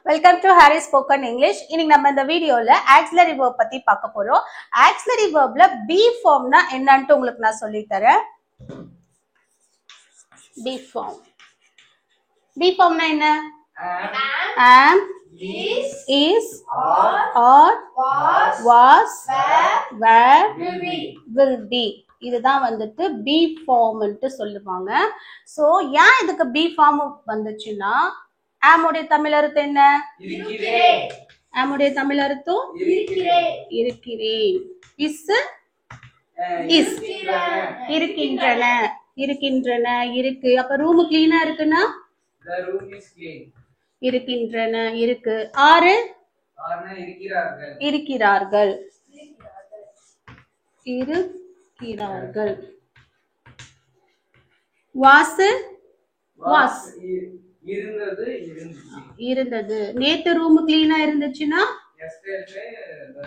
Welcome to Harry Spoken English. இன்னைக்கு நம்ம இந்த வீடியோல auxiliary verb பத்தி பார்க்க போறோம். Auxiliary verbல be formனா என்னன்னு உங்களுக்கு நான் சொல்லி தரேன். Be form. Be formனா என்ன? Am, is, or, was, were, will be. இதுதான் வந்துட்டு be form ன்னு சொல்லுவாங்க. சோ ஏன் இதுக்கு be form வந்துச்சுன்னா am உடைய தமிழ் அர்த்தம் என்ன? இருக்கிறேன். am உடைய தமிழ் அர்த்தம் இருக்கிறேன். இருக்கிறேன். is இருக்கின்றன. இருக்கின்றன இருக்கு. அப்ப ரூம் க்ளீனா இருக்குன்னா the room is clean. இருக்கின்றன இருக்கு. ஆறு இருக்கிறார்கள். இருக்கிறார்கள். இருக்கிறார்கள். வாஸ் வாஸ் இருந்தது இருந்தது. நேத்து ரூம் க்ளீனா இருந்துச்சுன்னா yesterday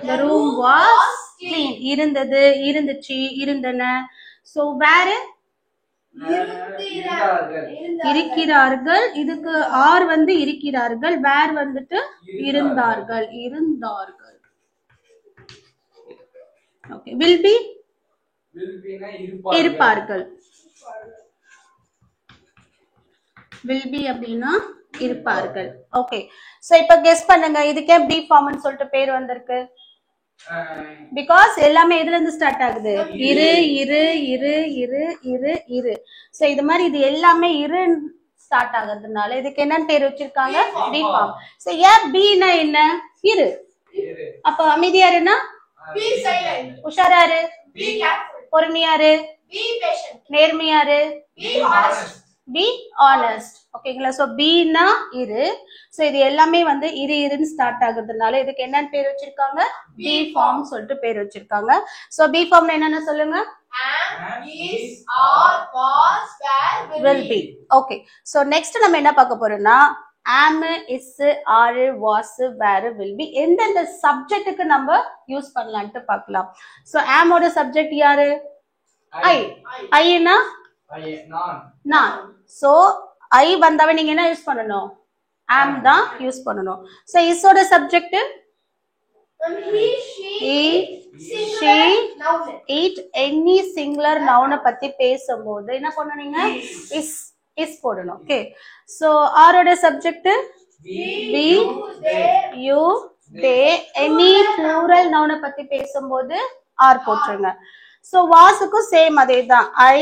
the room was clean. இருந்தது இருந்துச்சு இருந்தன. சோ வேற இருக்கிறார்கள். இதுக்கு ஆர் வந்து இருக்கிறார்கள். வேர் வந்துட்டு இருந்தார்கள். இருந்தார்கள். ஓகே. will be இருப்பார்கள். will be அப்படின்னா இருப்பார்கள். ஓகே. சோ இப்ப கெஸ் பண்ணுங்க இதுக்கே be form னு சொல்லிட்டு பேர் வந்திருக்கு. பிகாஸ் எல்லாமே எதுல இருந்து ஸ்டார்ட் ஆகுது? இரு இரு இரு இரு இரு இரு. சோ இது மாதிரி இது எல்லாமே இரு ஸ்டார்ட் ஆகுறதுனால இதுக்கு என்னன்னு பேர் வச்சிருக்காங்க? be form. சோ ஏன் be னா என்ன? இரு. அப்ப அமைதியாருன்னா be silent. உஷாராரு. Be careful. பொறுமையாரு. Be patient. நேர்மையாரு. Be honest. be honest. ஓகேங்களா? சோ be னா இரு. சோ இது எல்லாமே வந்து இரு இருன்னு ஸ்டார்ட் ஆகுறதுனால இதுக்கு என்னன்னு பேர் வச்சிருக்காங்க? be form சொல்லிட்டு பேர் வச்சிருக்காங்க. சோ be form என்னன்னு சொல்லுங்க? Am, is, are, was, were, will be. Okay. So next நம்ம என்ன பார்க்க போறோம்னா am, is, are, was, were, will be எந்தெந்த சப்ஜெக்ட்டுக்கு நம்ம யூஸ் பண்ணலாம்னு பார்க்கலாம். சோ am ஓட சப்ஜெக்ட் யாரு? I. I னா நான். சோ I வந்தவ நீங்க என்ன யூஸ் பண்ணணும்? am தான் யூஸ் பண்ணணும். சோ is ஓட subject he, she, noun. it any singular noun பத்தி பேசும்போது என்ன பண்ணனுங்க? is போடணும். ஓகே. சோ are ஓட subject we, you, they any plural noun பத்தி பேசும்போது are போட்டுருங்க. சோ wasக்கு சேம் அதேதான். I,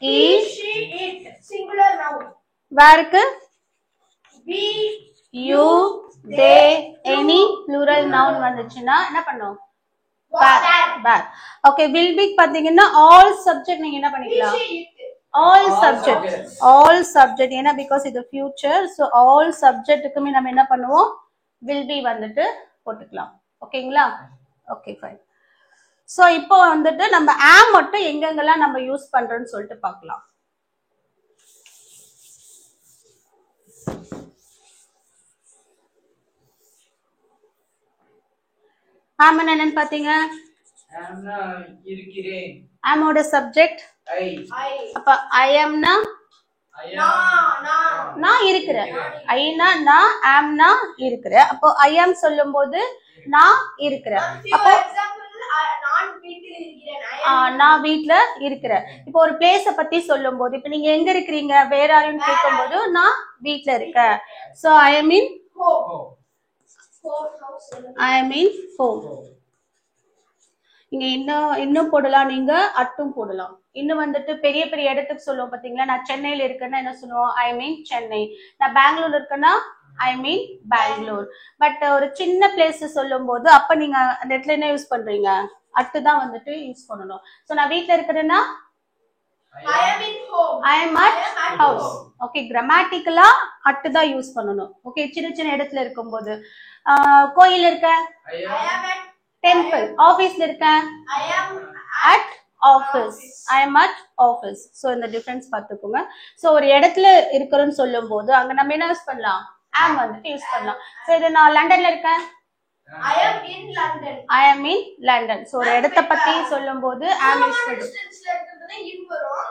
He, she, it, singular noun. whereக்கு We, you, they any plural noun வந்துச்சுன்னா என்ன பண்ணும்? where. Okay. will be பாத்தீங்கன்னா all subject நீங்க என்ன பண்ணிக்கலாம்? all subject ஏன்னா because இது future. so all subjectக்குமே நம்ம என்ன பண்ணுவோம்? will be வந்துட்டு போட்டுக்கலாம். ஓகேங்களா? Okay fine. சோ இப்போ வந்துட்டு நம்ம am மட்டும் எங்கெங்கெல்லாம் நம்ம யூஸ் பண்றோம்னு சொல்லிட்டு பார்க்கலாம். am என்னன்னு பாத்தீங்க? இருக்கிறேன். am ஓட சப்ஜெக்ட் I. அப்ப I am னா நான் இருக்கிறேன். I னா நான், am னா இருக்கிறேன். அப்போ I am சொல்லும்போது நான் இருக்கிறேன். அப்போ நான் வீட்ல இருக்கிறேன். இப்போ ஒரு பிளேஸ பத்தி சொல்லும்போது இப்ப நீங்க எங்க இருக்கிறீங்க வேற யாரும் கேட்கும்போது நான் வீட்ல இருக்கேன். So I am in home. நீங்க இன்னும் போடலாம். நீங்க அட்டும் போடலாம். இன்னும் வந்துட்டு பெரிய பெரிய இடத்துக்கு சொல்லுவோம் பாத்தீங்களா? நான் சென்னையில இருக்கேன்னா என்ன சொல்லுவோம்? I mean Chennai. நான் பெங்களூர் இருக்கேன்னா I mean பெங்களூர். பட் ஒரு சின்ன பிளேஸ் சொல்லும் போது அப்ப நீங்க அந்த இடத்துல என்ன யூஸ் பண்றீங்க? அட்டு தான் வந்துட்டு யூஸ் பண்ணணும். சோ நான் வீட்ல இருக்கிறேன்னா I am in home. I am at house. Okay. கிராமட்டிக்கலா அட்டு தான் யூஸ் பண்ணணும். ஓகே. சின்ன சின்ன இடத்துல இருக்கும்போது கோயில் இருக்க I am at டெம்பிள். ஆபீஸ்ல இருக்க I am at office. I am at office. So இந்த டிஃபரன்ஸ் பாத்துக்கோங்க. சோ ஒரு இடத்துல இருக்கறேன்னு சொல்லும்போது அங்க நம்ம என்ன யூஸ் பண்ணலாம்? am வந்துட்டு யூஸ் பண்ணலாம். சோ இது நான் லண்டன்ல இருக்கேன். I am in London. I am in London. So ஒரு இடத்த பத்தி சொல்லும்போது am யூஸ் பண்ணுவோம்.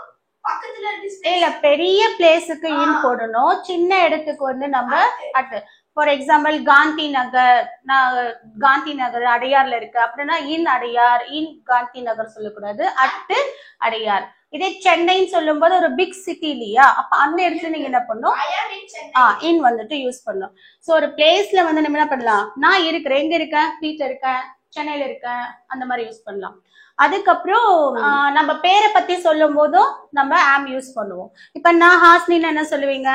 இல்ல பெரிய பிளேஸுக்கு இன் போடணும். சின்ன இடத்துக்கு வந்து நம்ம at. For example Gandhi Nagar, நான் காந்தி நகர் அடையார்ல இருக்கு அப்படின்னா இன் அடையார், இன் காந்தி நகர் சொல்லக்கூடாது, அட்டு அடையார். இதே சென்னைன்னு சொல்லும் போது ஒரு பிக் சிட்டி இல்லையா, அப்ப அந்த இடத்துல நீங்க என்ன பண்ணும், இன் வந்துட்டு யூஸ் பண்ணும். சோ ஒரு பிளேஸ்ல வந்து நம்ம என்ன பண்ணலாம், நான் இருக்கிறேன், எங்க இருக்கேன், வீட்டுல இருக்கேன், சென்னையில இருக்கேன், அந்த மாதிரி யூஸ் பண்ணலாம். அதுக்கப்புறம் நம்ம பேரை பத்தி சொல்லும் போதும் நம்ம ஆம் யூஸ் பண்ணுவோம். இப்ப நான் ஹாஸ்னின்னு என்ன சொல்லுவீங்க,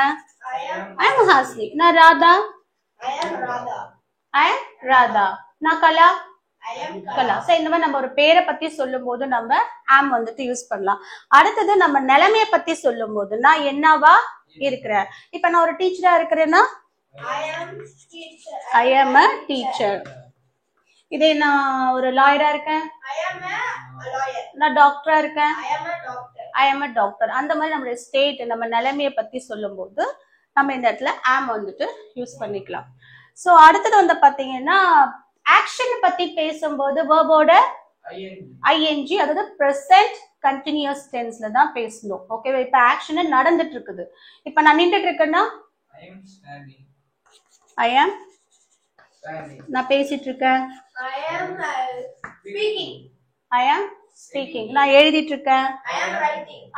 ஐ எம் ஹாஸ்னி. நான் ராதா, ஐ எம் ராதா. நான் கலா, கலா. சோ இந்த மாதிரி நம்ம ஒரு பேரை பத்தி சொல்லும் போது நம்ம ஆம் வந்துட்டு யூஸ் பண்ணலாம். அடுத்தது நம்ம நிலைமைய பத்தி சொல்லும் போது நான் என்னவா இருக்கிறேன். இப்ப நான் ஒரு டீச்சரா இருக்கிறேன்னா ஐ எம் அ டீச்சர். இதே நான் ஒரு லாயரா இருக்கேன், நான் டாக்டரா இருக்கேன், ஐ எம் அ டாக்டர். அந்த மாதிரி நம்மளுடைய ஸ்டேட், நம்ம நிலைமையை பத்தி சொல்லும் போது நம்ம இந்த இடத்துல ஆம் வந்துட்டு யூஸ் பண்ணிக்கலாம். சோ அடுத்தது வந்து பாத்தீங்கன்னா ஆக்ஷன் பத்தி பேசும்போது வேர்போட ஐஎன்ஜி, அதாவது பிரசன்ட் கண்டினியூஸ் டென்ஸ்ல தான் பேசணும். ஓகேவா? இப்ப ஆக்ஷன் நடந்துட்டு இருக்குது. இப்ப நான் நின்றுட்டு இருக்கேன்னா ஐ ஆம், நான் பேசிட்டு இருக்கேன், ஐ ஆம் ஸ்பீக்கிங். நான் எழுதிட்டு இருக்கேன்,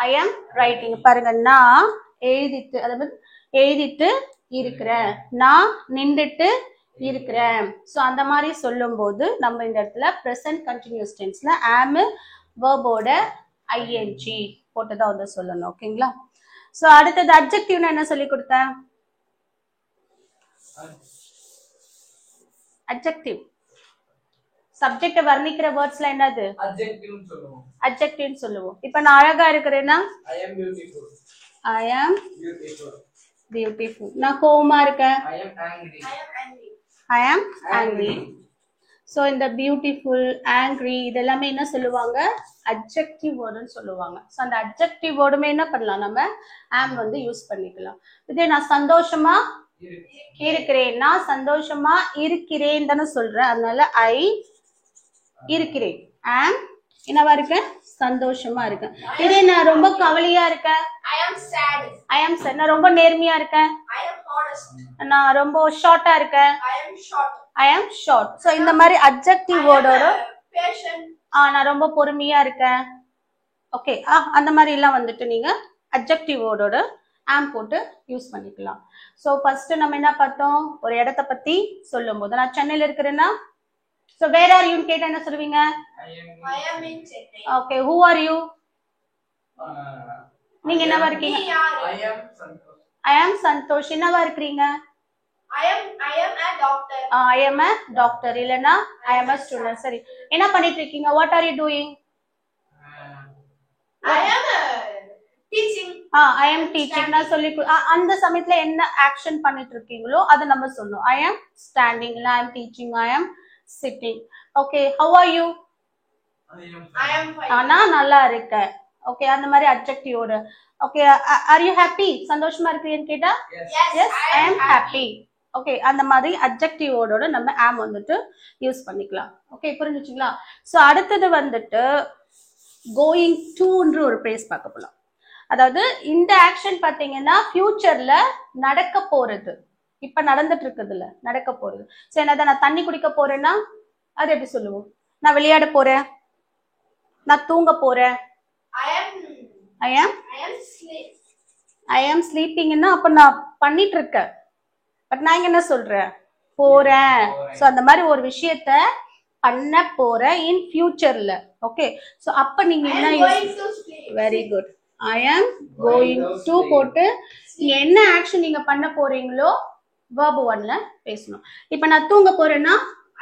ஐ ஆம் ரைட்டிங். பாருங்க, நான் எழுதிட்டு, அதாவது எழுதிட்டு இருக்கிறேன், நான் நின்றுட்டு இருக்கிறேன். சோ அந்த மாதிரி சொல்லும் போது நம்ம இந்த இடத்துல பிரசன்ட் கண்டினியூஸ் டென்ஸ்ல ஆம் வெர்போட ஐஎன்ஜி போட்டுதான் வந்து சொல்லணும். ஓகேங்களா? சோ அடுத்தது அட்ஜெக்டிவ்னா என்ன சொல்லி கொடுத்தேன், அட்ஜெக்டிவ் சப்ஜெக்ட் வர்ணிக்கிற வேர்ட்ஸ்ல என்னது, அட்ஜெக்டிவ்னு சொல்லுவோம். இப்ப நான் அழகா இருக்கிறேன்னா I am beautiful. I am beautiful. நான் கோவமா இருக்கேன், I am angry. I am angry. So இந்த பியூட்டிஃபுல், ஆங்கிரி இதெல்லாமே என்ன சொல்லுவாங்க, அட்ஜெக்டிவ் வேர்டுன்னு சொல்லுவாங்க. ஸோ அந்த அட்ஜெக்டிவ் வேர்டுமே என்ன பண்ணலாம், நம்ம ஆம் வந்து யூஸ் பண்ணிக்கலாம். இதே நான் சந்தோஷமா இருக்கிறேன், நான் சந்தோஷமா இருக்கிறேன் தானே சொல்றேன், அதனால ஐ இருக்கிறேன், ஆம் என்னவா இருக்கேன், சந்தோஷமா இருக்கேன். இதே நான் ரொம்ப கவலையா இருக்கேன், I am sad. I am sad. நான் ரொம்ப நேர்மையா இருக்கேன், I am honest. நான் ரொம்ப ஷார்ட்டா இருக்கேன், I am short. I am short. So இந்த மாதிரி அட்ஜெக்டிவ் வேர்டோட Patient. நான் ரொம்ப பொறுமையா இருக்கேன், ஓகே, அந்த மாதிரி எல்லாம் வந்துட்டு நீங்க அட்ஜெக்டிவ் வேர்டோட ஆம் போட்டு யூஸ் பண்ணிக்கலாம். சோ ஃபர்ஸ்ட் நம்ம என்ன பார்த்தோம், ஒரு இடத்த பத்தி சொல்லும் போது நான் சென்னையில இருக்கிறேன்னா, சோ வேர் ஆர் யூன்னு கேட்டா என்ன சொல்லுவீங்க, I am in Chennai. Okay, who are you, நீங்க என்னவா இருக்கீங்க, I am Santosh. ஐ ஆம் சந்தோஷ். என்னவா இருக்கிறீங்க, I am a doctor. ஐ ஆம் அ டாக்டர், இல்லனா ஐ ஆம் அ ஸ்டூடெண்ட். சரி, என்ன பண்ணிட்டு இருக்கீங்க, what are you doing, I am teaching. ஐ ஆம் டீச்சிங். நான் சொல்லி அந்த சமயத்துல என்ன ஆக்ஷன் பண்ணிட்டு இருக்கீங்களோ அதை நம்ம சொல்லணும். ஐ ஆம் ஸ்டாண்டிங், இல்ல ஐ ஆம் டீச்சிங், ஐ ஆம் sitting. Okay, how are you, I am fine. நான் நல்லா இருக்கேன். ஓகே, அந்த மாதிரி அட்ஜெக்டிவோட. ஓகே, ஆர் யூ ஹாப்பி, சந்தோஷமா இருக்கீங்கன்னு கேட்டா Yes, I am happy. Okay, அந்த மாதிரி அட்ஜெக்டிவோட நம்ம ஆம் வந்துட்டு யூஸ் பண்ணிக்கலாம். ஓகே, புரிஞ்சுச்சுங்களா? சோ அடுத்தது வந்துட்டு கோயிங் டுன்ற ஒரு பிரேஸ் பார்க்க போலாம். அதாவது இந்த ஆக்ஷன் பாத்தீங்கன்னா ஃபியூச்சர்ல நடக்க போறது, இப்ப நடந்துட்டு இருக்குதுல நடக்க போறது. சோ என்னதான், நான் தண்ணி குடிக்க போறேன்னா அது எப்படி சொல்லுவோம், நான் விளையாட போறேன், நான் தூங்க போறேன், I am sleep. ஐ ஆம் ஸ்லீப்பிங்னா அப்ப நான் பண்ணிட்டு இருக்கேன், பட் நான் இங்க என்ன சொல்றேன், போறேன். சோ அந்த மாதிரி ஒரு விஷயத்த பண்ண போறேன் இன் ஃபியூச்சர்ல. ஓகே, சோ அப்ப நீங்க I என்ன am going to sleep. Very good, I am going to போட்டு என்ன ஆக்ஷன் நீங்க பண்ண போறீங்களோ verb 1ல பேசணும். இப்ப நான் தூங்க போறேன்னா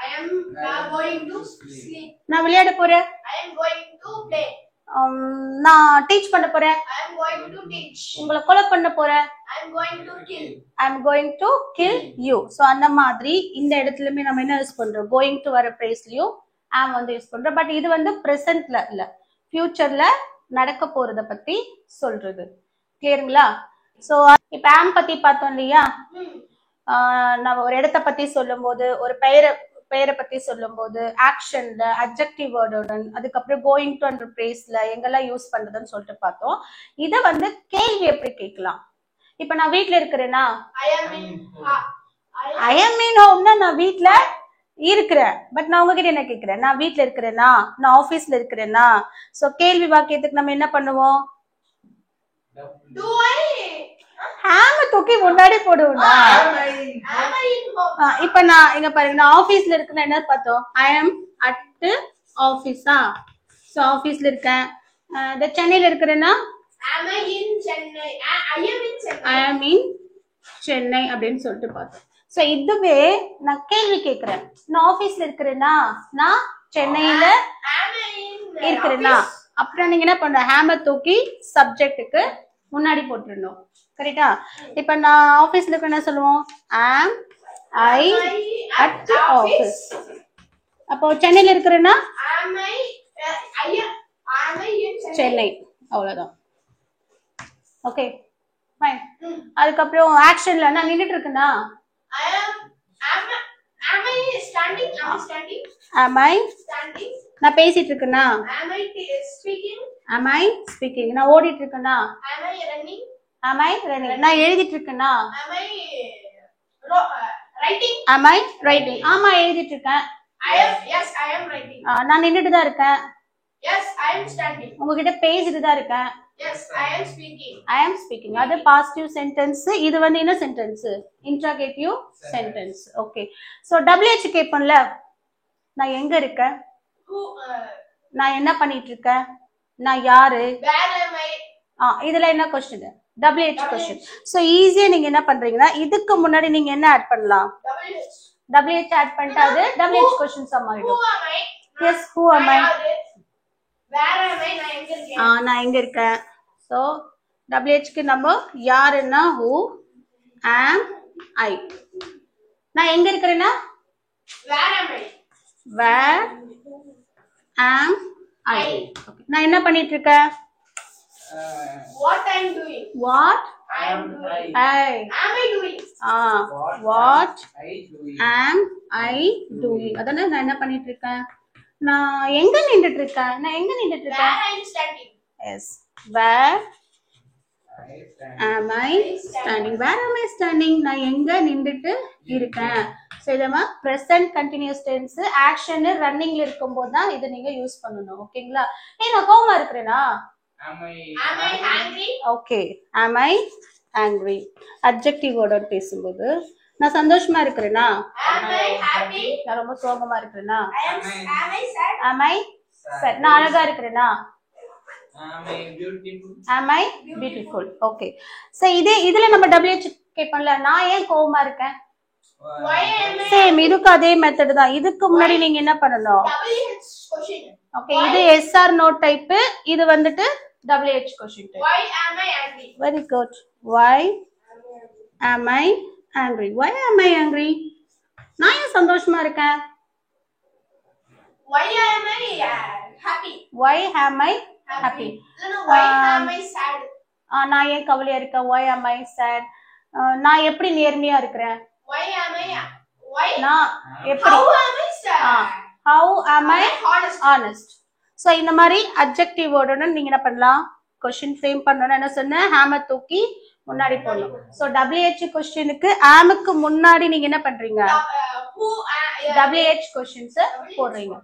I am going to sleep. நான் விளையாட போறேன், I am going to play. நான் டீச் பண்ண போறேன், I am going to teach. உங்களை கொலை பண்ண போறேன், I am going to kill. I am going to kill you. So அந்த மாதிரி இந்த இடத்துலயுமே நம்ம என்ன யூஸ் பண்றோம், கோயிங் டு வர பிரேஸ்லயும் ஆம் வந்து யூஸ் பண்றோம். பட் இது வந்து பிரசன்ட்ல இல்ல, ஃபியூச்சர்ல நடக்க போறத பத்தி சொல்றது. கிளியருங்களா? சோ இப்ப ஆம் பத்தி பார்த்தோம் இல்லையா, நம்ம ஒரு இடத்த பத்தி சொல்லும் போது, ஒரு பெயரை பத்தி சொல்லும் போது ஆக்ஷன்ல அட்ஜெக்டிவ் வேர்டுடன், அதுக்கப்புறம் கோயிங் டு அண்ட் பிரேஸ்ல எங்கெல்லாம் யூஸ் பண்றதுன்னு சொல்லிட்டு பார்த்தோம். இத வந்து கேள்வி எப்படி கேட்கலாம். இப்ப நான் வீட்டுல இருக்கிறேன்னா I am in I am in home னா நான் வீட்ல இருக்கிறேன். பட் நான் உங்ககிட்ட என்ன கேக்குறேன்? நான் வீட்ல இருக்கிறேனா? நான் ஆபீஸ்ல இருக்கிறேனா? சோ கேள்வி வாக்கியத்துக்கு நம்ம என்ன பண்ணுவோம்? Do I? am தூக்கி முன்னாடி போடுவோம்னா Am I in home? இப்போ நான் இங்க பாருங்க நான் ஆபீஸ்ல இருக்கேன்னா என்ன பார்த்தோம்? I am at ஆபீஸா. சோ ஆபீஸ்ல இருக்கேன். இந்த சென்னையில இருக்கிறேன்னா Am I in Chennai? I am in Chennai. I am in Chennai அப்படின்னு சொல்லிட்டு பார்த்தோம். சோ இதுவே நான் கேள்வி கேக்குறேன். நான் ஆபீஸ்ல இருக்கிறேனா? நான் சென்னையில Am I in இருக்கிறேனா? அப்புறம் நீங்க என்ன பண்ண? ஹேம தூக்கி சப்ஜெக்ட்டுக்கு முன்னாடி போட்டுறணும். கரெக்டா? இப்போ நான் ஆபீஸ்ல இருக்க என்ன சொல்லுவோம்? am I at office. அப்போ சென்னையில இருக்கிறேனா? Am I in Chennai? Chennai. அவ்வளவுதான். Okay fine. அதுக்கப்புறம் ஆக்ஷன்ல நான் நின்னுட்டு இருக்கேனா? Am I standing? Am I standing? am I Standing. நான் பேசிட்டு இருக்கேனா? Am I speaking? am I speaking? நான் ஓடிட்டு இருக்கேனா? Am I running? am I running? நான் எழுதிட்டு இருக்கேனா? Am I writing? am I writing? ஆமா எழுதிட்டு இருக்கேன். Yes, I am writing. நான் நின்னுட்டு தான் இருக்கேன். Yes, I am standing. உங்ககிட்ட பேசிட்டு தான் இருக்கேன். Yes, I am speaking. I am speaking. அது பாசிட்டிவ் சென்டென்ஸ். இது வந்து என்ன sentence? Interrogative sentence. Okay. So WH கேப்பன்ல நான் எங்க இருக்கேன்? Who? நான் என்ன பண்ணிட்டு இருக்கேன்? நான் யாரு? Where am I? இதுல என்ன क्वेश्चन? WH question. சோ ஈஸியா நீங்க என்ன பண்றீங்கன்னா இதுக்கு முன்னாடி நீங்க என்ன ஆட் பண்ணலாம்? WH ஆட் பண்ணிட்டா அது WH क्वेश्चन சம் Who ஆயிடும். am I? Yes, who am I? Where am I? நான் எங்க இருக்கேன்? நான் எங்க இருக்கேன்? சோ WH க்கு நம்ம யாருன்னா who am I. நான் எங்க இருக்கேன்னா Where am I? where am I. Okay. நான் என்ன பண்ணிட்டு இருக்கேன்? What I am doing? what I am doing. am I doing? what I doing? am I doing. அதானே நான் என்ன பண்ணிட்டு இருக்கேன்? நான் எங்க நின்னுட்டு இருக்கேன்? நான் எங்க நின்னுட்டு Where இருக்கேன்? I am standing? yes where I stand. am I standing? where am I standing? நான் எங்க நின்னுட்டு இருக்கேன்? சோ இதமா present continuous tense action ரன்னிங்ல இருக்கும்போது தான் இத நீங்க யூஸ் பண்ணனும். ஓகேங்களா? நான் கோவமா இருக்கேனா? Am I angry? Okay. am I angry? adjective word பேசும்போது நான் சந்தோஷமா இருக்கேனா? Am I happy? நான் ரொம்ப சோகமா இருக்கேனா? Am I sad? am I sad? நான் அழகா இருக்கேனா? am I beautiful? am I beautiful? Okay. So இதுல நம்ம WH கேப்போம்ல நான் ஏன் கோவமா இருக்கேன்? Why am I? சேம் இதுக்கு அதே மெத்தட் தான். இதுக்கு முன்னாடி நீங்க என்ன பண்ணனும்? WH question. ஓகே இது SR நோ டைப், இது வந்துட்டு WH question type. Why am I angry? Very good. Why am I angry? Why am I angry? நான் ஏன் சந்தோஷமா இருக்கேன்? Why am I happy? Why am I happy? No, why am I sad? நான் ஏன் கவலையா இருக்கேன்? Why am I sad? நான் எப்படி நேர்மையா இருக்கேன்? Why am I? Why? நான் எப்படி? How am I sad? How am I honest? honest? So இந்த மாதிரி adjective word நீங்க என்ன பண்ணலாம்? क्वेश्चन ஃப்ரேம் பண்ணனும். என்ன சொன்னேன்? ஹேம தூக்கி முன்னாடி போடணும். சோ WH क्वेश्चनக்கு ஆம்க்கு முன்னாடி நீங்க என்ன பண்றீங்க? Who? WH क्वेश्चंस போடுறீங்க.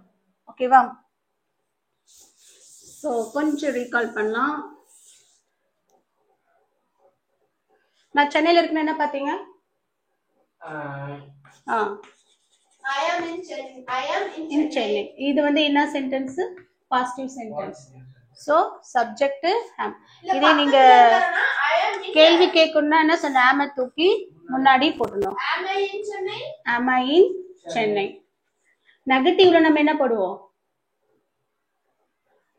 ஓகேவா? சோ கொஞ்சம் ரீகால் பண்ணலாம். நான் சென்னையில இருக்கேன்னு என்ன பாத்தீங்க? I am in Chennai. I am in in Chennai. இது வந்து என்ன sentence? Positive sentence. So subject am. இதே நீங்க கேள்வி கேட்கணும்னா என்ன சொன்ன? am தூக்கி முன்னாடி போடணும். Am I in Chennai? am I in Chennai. நெகட்டிவ்ல நம்ம என்ன போடுவோம்?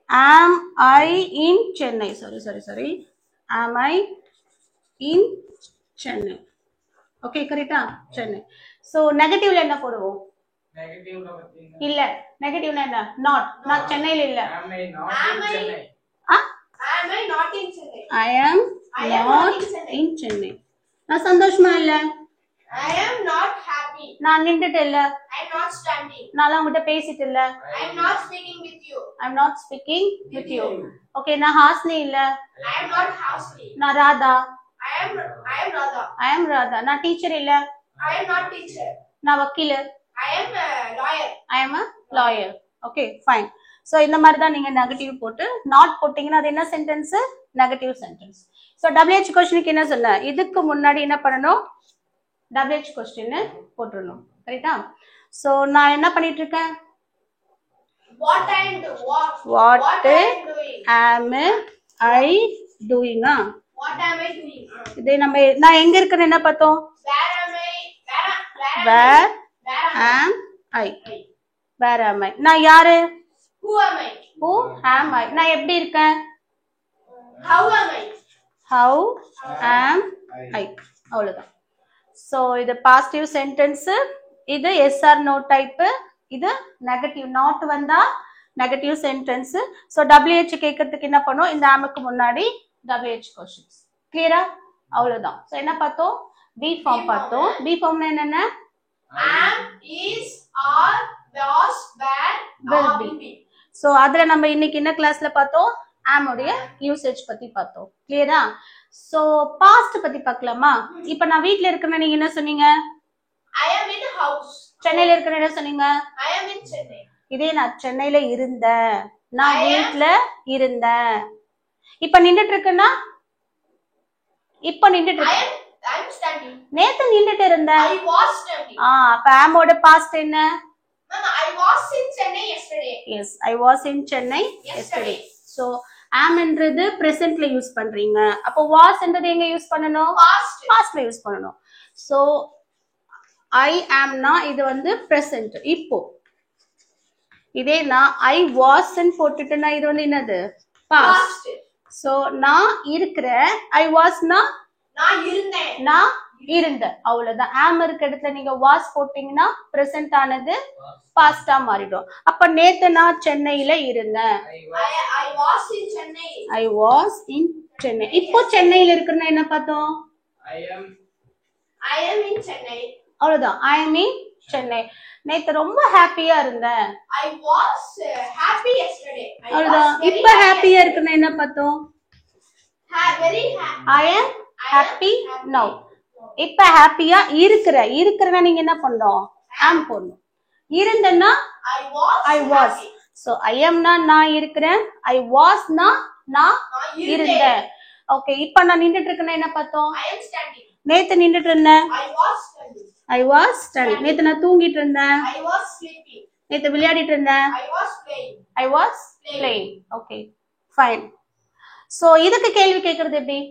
am I in Chennai. sorry am I in Chennai. Okay கரெக்ட்டா? சென்னை. சோ நெகட்டிவ்ல என்ன போடுவோம்? Negative ல பாத்தீங்க. இல்ல நெகட்டிவ்னா என்ன? not சென்னையில இல்ல. Am I not in Chennai? Am I not in Chennai? I am not in Chennai. நான் சந்தோஷமா இல்ல. I am not happy. நான் நின்னுட்டு இல்ல. I am not standing. நான் உங்ககிட்ட பேசிட்டு இல்ல. I am not speaking with you. I am not speaking with you. Okay நான் ஹாஸ்னி இல்ல. I am not housely. நான் Radha. I am Radha. I am Radha. நான் டீச்சர் இல்ல. I am not teacher. நான் வக்கீல். I am a lawyer. I am a lawyer. Okay, fine. So இந்த மாதிரி தான் நீங்க நெகட்டிவ் போட்டு நாட் போட்டீங்கன்னா அது என்ன sentence? Negative sentence. So WH கொஸ்டினுக்கு என்ன சொன்ன? இதுக்கு முன்னாடி என்ன பண்ணணும்? WH கொஸ்டின் போட்டுறணும். ரைட்டா? So நான் என்ன பண்ணிட்டு இருக்கேன்? What I am doing? What I am doing? am I doing? What am I doing? இதே நம்ம நான் எங்க இருக்கேன்னு என்ன பார்த்தோம்? Where am I? Where Where am I? Where am I? நான் யாரு? Who am I? Who am I? நான் எப்படி இருக்கேன்? How am I? How am I? அவ்வளவுதான். So இது பாசிட்டிவ் சென்டென்ஸ், இது எஸ் ஆர் நோ டைப், இது நெகட்டிவ். நாட் வந்தா நெகட்டிவ் சென்டென்ஸ். ஸோ WH கேட்கறதுக்கு என்ன பண்ணும்? இந்த ஆமுக்கு முன்னாடி WH கொஸ்டின்ஸ். கிளியரா? அவ்வளவுதான். ஸோ என்ன பார்த்தோம்? பி ஃபார்ம் பார்த்தோம். பி ஃபார்ம்னா என்னென்ன? Am, is, are, was, were, Will are, be. will be. So அதுல நம்ம இன்னைக்கு என்ன கிளாஸ்ல பார்த்தோம்? am உடைய யூசேஜ் பத்தி பார்த்தோம். கிளியரா? ஸோ பாஸ்ட் பத்தி பார்க்கலாமா? இப்ப நான் வீட்ல இருக்கேன்னு நீங்க என்ன சொன்னீங்க? I am in house. சென்னையில இருக்கேன்னு என்ன சொன்னீங்க? I am in Chennai. இதே நான் சென்னையில இருந்தேன், நான் வீட்ல இருந்தேன். இப்ப நின்றுட்டு இருக்கேன்னா இப்ப நின்றுட்டு I இருக்கேன். am standing. நேத்து நின்றுட்டு இருந்தேன். I was standing. அப்ப ஆமோட பாஸ்ட் என்ன? Mama, I was in Chennai yesterday. Yes, I was in Chennai yesterday. Yesterday. So am என்றது presentல யூஸ் பண்றீங்க. அப்போ was என்றது எங்க யூஸ் பண்ணனும்? Past. pastல யூஸ் பண்ணனும். So I am னா இது வந்து present இப்போ. இதே நான் I was ன்னு போட்டுட்டேன்னா இது வந்து என்னது? past. So நான் இருக்கிறேன். I was னா நான் இருந்தேன். நான் இருந்தேன். அவ்வளவுதான். am இருக்க இடத்துல நீங்க was போட்டீங்கன்னா present ஆனது past ஆ மாறிடும். அப்ப நேத்து நான் சென்னையில இருந்தேன். I was in Chennai. I was in Chennai. இப்போ சென்னையில இருக்குன்னா என்ன பார்த்தோம்? I am in Chennai. அவ்வளவுதான். I am in Chennai. நேத்து ரொம்ப ஹாப்பியா இருந்தேன். I was happy yesterday. அவ்வளவுதான். இப்ப ஹாப்பியா இருக்குன்னா என்ன பார்த்தோம்? Very happy. I am happy now. இப்ப ஹாப்பியா இருக்கிறனா நீங்க என்ன பண்ணணும்? am போடணும். இருந்தேன்னா I was. So I am னா நான் இருக்கிறேன். I was னா நான் இருந்தேன். ஓகே, இப்ப நான் நின்னுட்டு இருக்கேன்னா என்ன பார்த்தோம்? I am standing. நேத்து நின்னுட்டு இருந்தேன். I was standing. I was standing. நேத்து நான் தூங்கிட்டு இருந்தேன். I was sleeping. நேத்து விளையாடிட்டு இருந்தேன். I was playing. I was playing. Okay, fine. So இதுக்கு கேள்வி கேக்குறது எப்படி?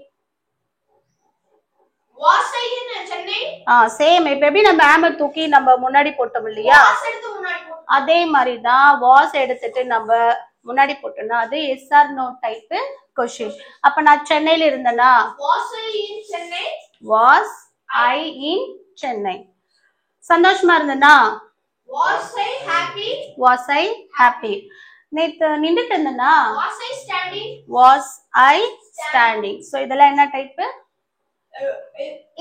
Was I in Chennai? Same. இப்ப எப்படி நம்ம am தூக்கி நம்ம முன்னாடி போட்டோம் இல்லையா? Was எடுத்து முன்னாடி போடு. அதே மாதிரி தான் was எடுத்துட்டு நம்ம முன்னாடி போட்டோம்னா அது yes or no type question. அப்ப நான் சென்னையில இருந்தேனா? Was I in Chennai? Was I in Chennai? சந்தோஷமா இருந்தேனா? Was I happy? Was I happy? நேத்து நின்னுட்டு இருந்தேனா? Was I standing? Was I standing? So இதெல்லாம் என்ன type?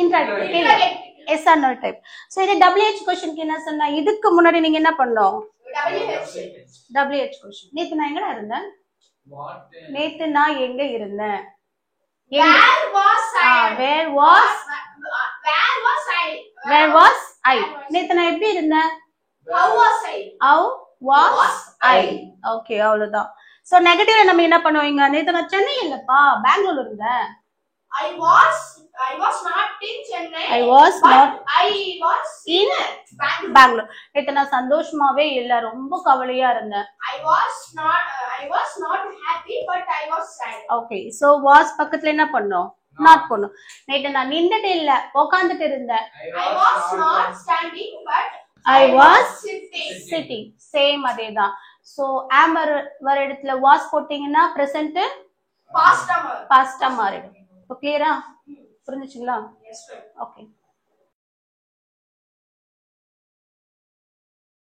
Interactive. Yes or no type. So இது WH क्वेश्चनக்கு என்ன சொன்னா இதுக்கு முன்னாடி நீங்க என்ன பண்ணனும்? WH question. நேத்து நான் எங்க இருந்தேன்? நேத்து நான் எங்க இருந்தேன்? Where was I? Where was I? Where was I? நேத்து நான் எப்படி இருந்தேன்? How was I? How was I? Okay, அவ்வளவுதான். சோ நெகட்டிவ்ல நம்ம என்ன பண்ணுவீங்க? நேத்து நான் சென்னை இல்லப்பா, பெங்களூர்ல இருந்தேன். I was not in Chennai. I was not in Bangalore. நேத்து நான் சந்தோஷமாவே இல்ல, ரொம்ப கவலையா இருந்தேன். I was not happy, but I was sad. Okay, so was பக்கத்துல என்ன பண்ணோம்? not பண்ணோம். நேத்து நான் நின்னுட்டு இல்ல, உட்கார்ந்துட்டு இருந்தேன். I was not standing, but I was sitting. Same அதேதான். So am வர இடத்துல was போட்டீங்கன்னா present Past. past மாறிடும். இப்போ கிளியரா? புரிஞ்சுச்சுங்களா? Yes, sir. Okay.